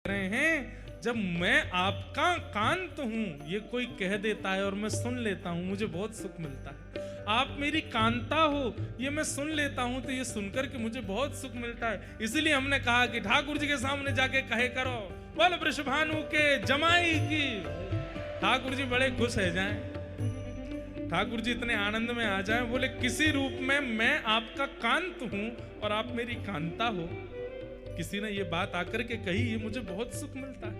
रहे हैं, जब मैं आपका कांत हूं ये कोई कह देता है और मैं सुन लेता हूं, मुझे बहुत सुख मिलता है। आप मेरी कांता हो ये मैं सुन लेता हूं तो ये सुनकर के मुझे बहुत सुख मिलता है। इसलिए हमने कहा कि ठाकुर जी के सामने जाके कहे करो बोल वृषभानु के जमाई की। ठाकुर जी बड़े खुश है जाएं, ठाकुर जी इतने आनंद में आ जाएं, बोले किसी रूप में मैं आपका कांत हूं और आप मेरी कांता हो। किसी ने ये बात आकर के कही, ये मुझे बहुत सुख मिलता है।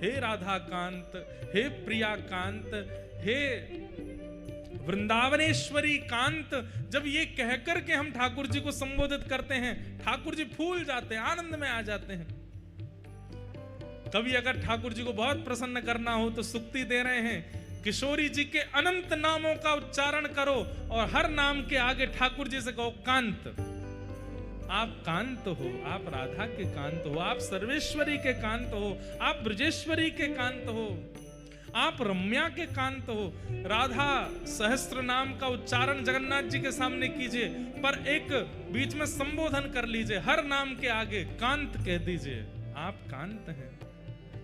हे राधा कांत, हे प्रिया कांत, हे वृंदावनेश्वरी कांत, जब ये कहकर के हम ठाकुर जी को संबोधित करते हैं, ठाकुर जी फूल जाते हैं, आनंद में आ जाते हैं। कभी अगर ठाकुर जी को बहुत प्रसन्न करना हो तो सुक्ति दे रहे हैं, किशोरी जी के अनंत नामों का उच्चारण करो और हर नाम के आगे ठाकुर जी से कहो कांत। आप कांत हो, आप राधा के कांत हो, आप सर्वेश्वरी के कांत हो, आप ब्रजेश्वरी के कांत हो, आप रम्या के कांत हो। राधा सहस्त्र नाम का उच्चारण जगन्नाथ जी के सामने कीजिए, पर एक बीच में संबोधन कर लीजिए, हर नाम के आगे कांत कह दीजिए, आप कांत हैं।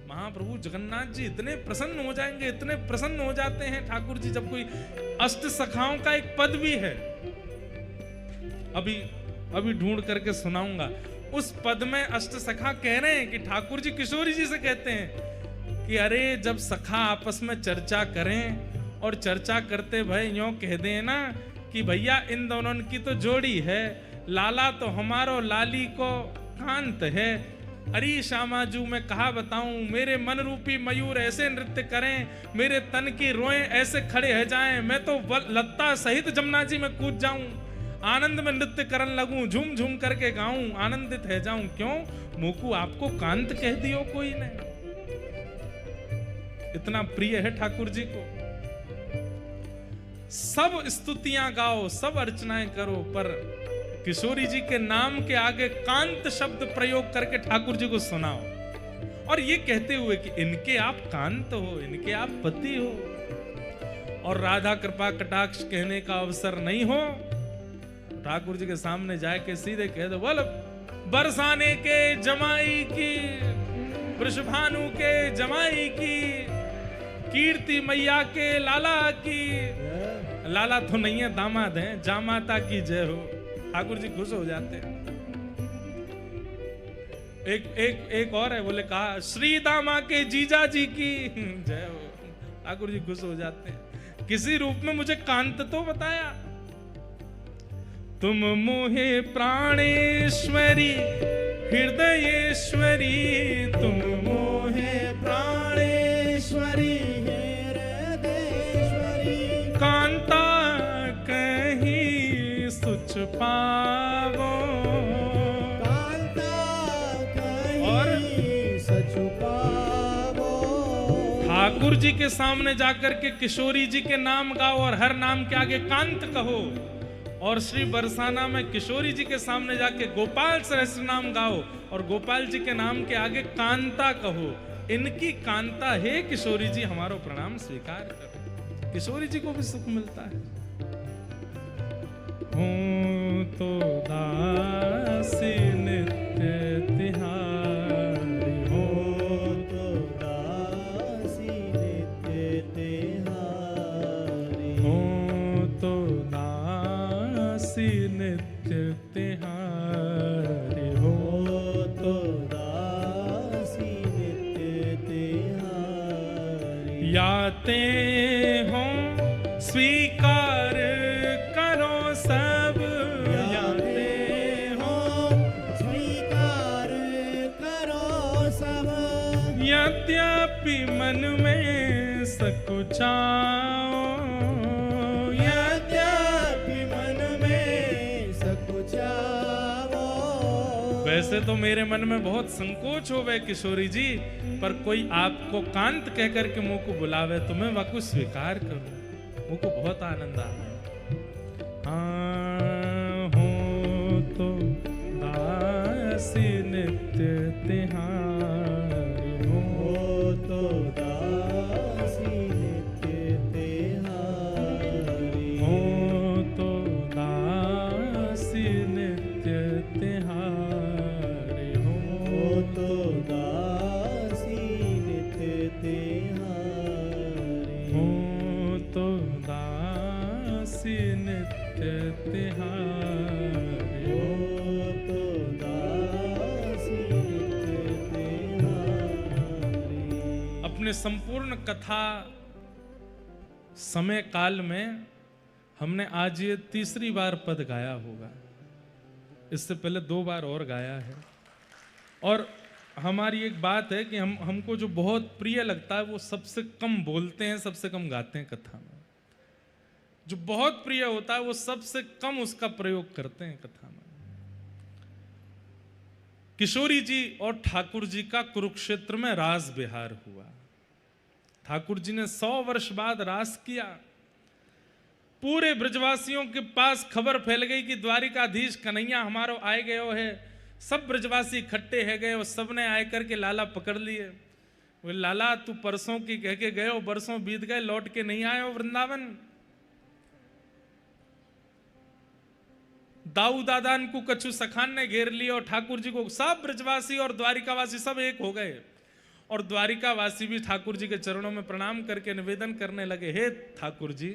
महाप्रभु जगन्नाथ जी इतने प्रसन्न हो जाएंगे, इतने प्रसन्न हो जाते हैं ठाकुर जी जब कोई अष्ट सखाओं का एक पद भी है, अभी ढूंढ करके सुनाऊंगा। उस पद में अष्ट सखा कह रहे हैं कि ठाकुर जी किशोरी जी से कहते हैं कि अरे जब सखा आपस में चर्चा करें और चर्चा करते भाई यूं कह दें ना कि भैया इन दोनों की तो जोड़ी है, लाला तो हमारो लाली को कांत है। अरे श्यामाजू मैं कहा बताऊं, मेरे मन रूपी मयूर ऐसे नृत्य करें, मेरे तन की रोएं ऐसे खड़े हो जाएं, मैं तो लत्ता सहित जमुना जी में कूद जाऊं, आनंद में नृत्य करन लगूं, झूम झूम करके गाऊं, आनंदित है जाऊं। क्यों मोकू आपको कांत कह दियो कोई ने? इतना प्रिय है ठाकुर जी को। सब स्तुतियां गाओ, सब अर्चनाएं करो, पर किशोरी जी के नाम के आगे कांत शब्द प्रयोग करके ठाकुर जी को सुनाओ, और ये कहते हुए कि इनके आप कांत हो, इनके आप पति हो। और राधा कृपा कटाक्ष कहने का अवसर नहीं हो, ठाकुर जी के सामने जाके सीधे कह दो बोल बरसाने के जमाई की, वृषभानु के जमाई की, कीर्ति मैया के लाला की। लाला तो नहीं है, दामाद हैं, जामाता की जय हो। ठाकुर जी खुश हो जाते हैं। एक और है, बोले कहा श्री दामा के जीजा जी की जय हो। ठाकुर जी खुश हो जाते हैं। किसी रूप में मुझे कांत तो बताया। तुम मोहे प्राणेश्वरी हृदयेश्वरी, तुम मोहे प्राणेश्वरी हृदयेश्वरी, कांता कहीं सुच पावो, कांता कहीं सच पावो। ठाकुर जी के सामने जाकर के किशोरी जी के नाम गाओ और हर नाम के आगे कांत कहो, और श्री बरसाना में किशोरी जी के सामने जाके गोपाल सहस्त्र नाम गाओ और गोपाल जी के नाम के आगे कांता कहो। इनकी कांता हे किशोरी जी हमारो प्रणाम स्वीकार करो। किशोरी जी को भी सुख मिलता है। हूँ तो दासी नित्य तिहारी, हूँ तो दासी नित्य तिहारी, हूँ तो नित्य तिहारी, हो तो दासी नित्य तिहारी। याते हो स्वीकार करो सब, याते हो स्वीकार करो सब, यद्यपि मन में सकुचाओ, वैसे तो मेरे मन में बहुत संकोच हो गए किशोरी जी, पर कोई आपको कांत कह करके मुंह को बुलावे तो मैं वाकु स्वीकार करूं, मुंह को बहुत आनंद आता है। हाँ हो तो दासी नित्य तिहारी, हो तो दासी नित्य तिहारी, हो तो दासी नित्य तिहारी, हो अपने संपूर्ण कथा समय काल में हमने आज ये तीसरी बार पद गाया होगा। इससे पहले 2 बार और गाया है। और हमारी एक बात है कि हमको जो बहुत प्रिय लगता है वो सबसे कम बोलते हैं, सबसे कम गाते हैं कथा में। जो बहुत प्रिय होता है वो सबसे कम उसका प्रयोग करते हैं कथा में। किशोरी जी और ठाकुर जी का कुरुक्षेत्र में रास विहार हुआ। ठाकुर जी ने 100 वर्ष बाद रास किया। पूरे ब्रजवासियों के पास खबर फैल गई कि द्वारिकाधीश कन्हैया हमारो आए गयो है। सब ब्रजवासी इकट्ठे है गए और सबने आए करके लाला पकड़ लिए। वो लाला तू परसों की कह के गए, बरसों बीत गए, लौट के नहीं आए हो वृंदावन। दाऊ दादान को कछु सखान ने घेर लिया और ठाकुर जी को सब ब्रजवासी और द्वारिकावासी सब एक हो गए। और द्वारिकावासी भी ठाकुर जी के चरणों में प्रणाम करके निवेदन करने लगे, हे ठाकुर जी,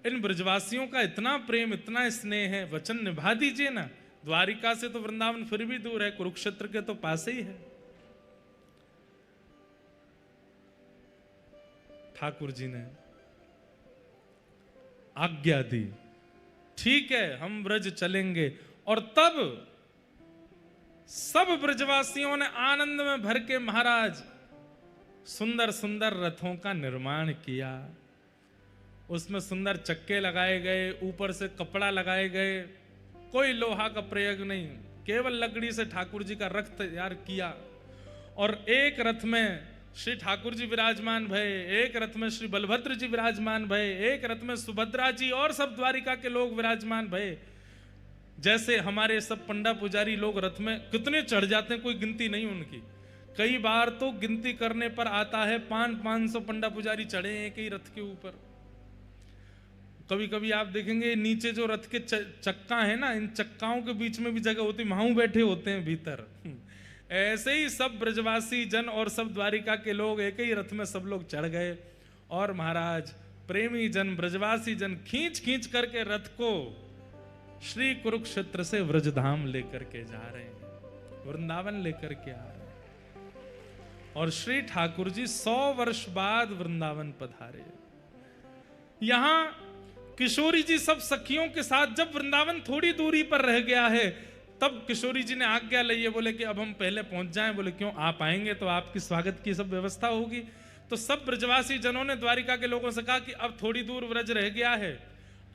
इन ब्रजवासियों का इतना प्रेम, इतना स्नेह है, वचन निभा दीजिए ना। द्वारिका से तो वृंदावन फिर भी दूर है, कुरुक्षेत्र के तो पास ही है। ठाकुर जी ने आज्ञा दी, ठीक है हम ब्रज चलेंगे। और तब सब ब्रजवासियों ने आनंद में भर के महाराज सुंदर सुंदर रथों का निर्माण किया। उसमें सुंदर चक्के लगाए गए, ऊपर से कपड़ा लगाए गए, कोई लोहा का प्रयोग नहीं, केवल लकड़ी से ठाकुर जी का रथ तैयार किया। और एक रथ में श्री ठाकुर जी विराजमान भये, एक रथ में श्री बलभद्र जी विराजमान भये, एक रथ में सुभद्रा जी और सब द्वारिका के लोग विराजमान भये। जैसे हमारे सब पंडा पुजारी लोग रथ में कितने चढ़ जाते हैं, कोई गिनती नहीं उनकी। कई बार तो गिनती करने पर आता है 500 पंडा पुजारी चढ़े एक ही रथ के ऊपर। कभी कभी आप देखेंगे नीचे जो रथ के चक्का है ना, इन चक्काओं के बीच में भी जगह होती, वहां बैठे होते हैं भीतर। ऐसे ही सब ब्रजवासी जन और सब द्वारिका के लोग एक ही रथ में सब लोग चढ़ गए। और महाराज प्रेमी जन, ब्रजवासी जन खींच खींच करके रथ को श्री कुरुक्षेत्र से व्रजधाम लेकर के जा रहे हैं, वृंदावन लेकर के आ रहे हैं। और श्री ठाकुर जी 100 वर्ष बाद वृंदावन पधारे। यहां किशोरी जी सब सखियों के साथ जब वृंदावन थोड़ी दूरी पर रह गया है, तब किशोरी जी ने आज्ञा ली है, बोले कि अब हम पहले पहुंच जाएं। बोले क्यों, आप आएंगे तो आपकी स्वागत की सब व्यवस्था होगी। तो सब ब्रजवासी जनों ने द्वारिका के लोगों से कहा कि अब थोड़ी दूर व्रज रह गया है,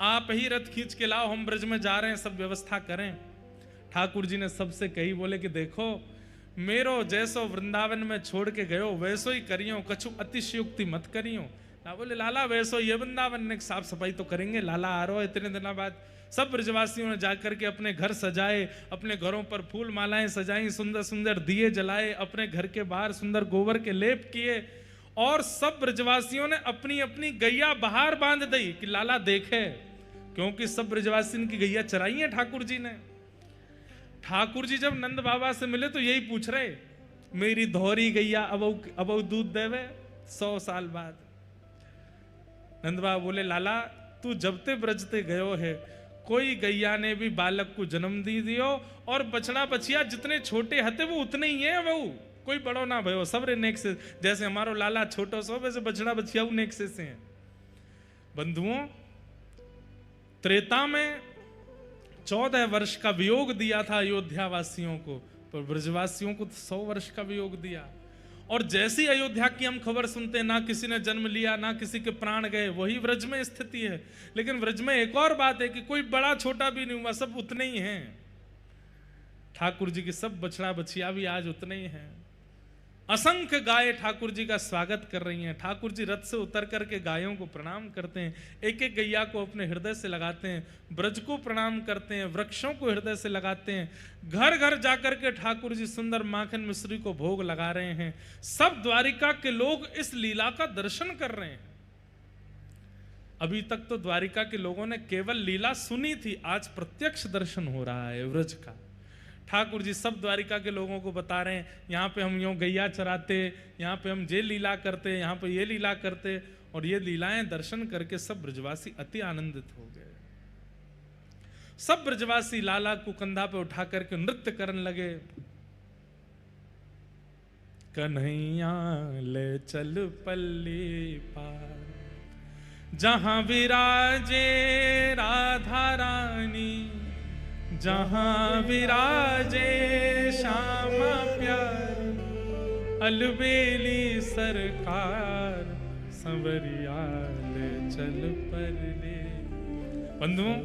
आप ही रथ खींच के लाओ, हम ब्रज में जा रहे हैं, सब व्यवस्था करें। ठाकुर जी ने सबसे कही, बोले कि देखो मेरो जैसो वृंदावन में छोड़ के गयो वैसो ही करियो, कछु अतिशयोक्ति मत करियो ना। बोले लाला वैसो ये वृंदावन ने साफ सफाई तो करेंगे, लाला आ रहा है इतने दिनों बाद। सब ब्रजवासियों ने जाकर के अपने घर सजाए, अपने घरों पर फूल मालाएं सजाई, सुंदर सुंदर दिए जलाए, अपने घर के बाहर सुंदर गोबर के लेप किए। और सब ब्रजवासियों ने अपनी अपनी गैया बाहर बांध दी कि लाला देखे, क्योंकि सब ब्रजवासी की गैया चराई है ठाकुर जी ने। ठाकुर जी जब नंद बाबा से मिले तो यही पूछ रहे, मेरी धौरी गैया अब दूध देवे 100 साल बाद। नंद बाबा बोले लाला तू जब ते ब्रजते गयो है, कोई गैया ने भी बालक को जन्म दी दियो, और बछड़ा बछिया जितने छोटे हते वो उतने ही है बहू, कोई बड़ो ना भयो, सब रे नेक से। जैसे हमारो लाला छोटो सो वैसे बछड़ा बछिया नेक से हैं। बंधुओं, त्रेता में 14 वर्ष का वियोग दिया था अयोध्या वासियों को, पर ब्रजवासियों को 100 वर्ष का वियोग दिया। और जैसी अयोध्या की हम खबर सुनते हैं, ना किसी ने जन्म लिया, ना किसी के प्राण गए, वही व्रज में स्थिति है। लेकिन व्रज में एक और बात है कि कोई बड़ा छोटा भी नहीं हुआ, सब उतने ही हैं। ठाकुर जी की सब बछड़ा बछिया भी आज उतने ही हैं। असंख्य गाय ठाकुर जी का स्वागत कर रही हैं। ठाकुर जी रथ से उतर करके गायों को प्रणाम करते हैं, एक एक गैया को अपने हृदय से लगाते हैं, ब्रज को प्रणाम करते हैं, वृक्षों को हृदय से लगाते हैं। घर घर जाकर के ठाकुर जी सुंदर माखन मिश्री को भोग लगा रहे हैं। सब द्वारिका के लोग इस लीला का दर्शन कर रहे हैं। अभी तक तो द्वारिका के लोगों ने केवल लीला सुनी थी, आज प्रत्यक्ष दर्शन हो रहा है व्रज का। ठाकुर जी सब द्वारिका के लोगों को बता रहे हैं, यहाँ पे हम यूं गैया चराते, यहाँ पे हम ये लीला करते, यहाँ पे ये लीला करते। और ये लीलाएं दर्शन करके सब ब्रजवासी अति आनंदित हो गए। सब ब्रजवासी लाला को कंधा पे उठा करके नृत्य करने लगे। कन्हैया ले चल पल्ली पार, जहां विराजे राधा रानी, जहां विराजे श्यामा प्यार, अलबेली सरकार संवरिया ले चल पल्ली। बंधुओं,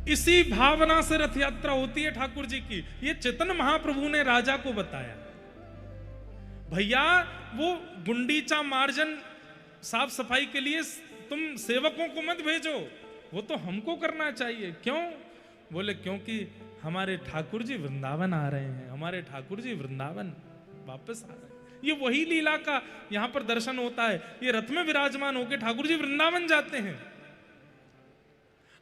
इसी भावना से रथ यात्रा होती है ठाकुर जी की। ये चैतन्य महाप्रभु ने राजा को बताया, भैया वो गुंडीचा मार्जन साफ सफाई के लिए तुम सेवकों को मत भेजो, वो तो हमको करना चाहिए। क्यों? बोले क्योंकि हमारे ठाकुर जी वृंदावन आ रहे हैं, हमारे ठाकुर जी वृंदावन वापस आ रहे हैं। ये वही लीला का यहां पर दर्शन होता है। ये रथ में विराजमान होकर ठाकुर जी वृंदावन जाते हैं।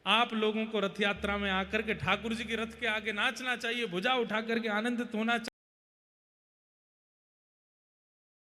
आप लोगों को रथ यात्रा में आकर के ठाकुर जी के रथ के आगे नाचना चाहिए, भुजा उठा करके आनंदित होना चाहिए।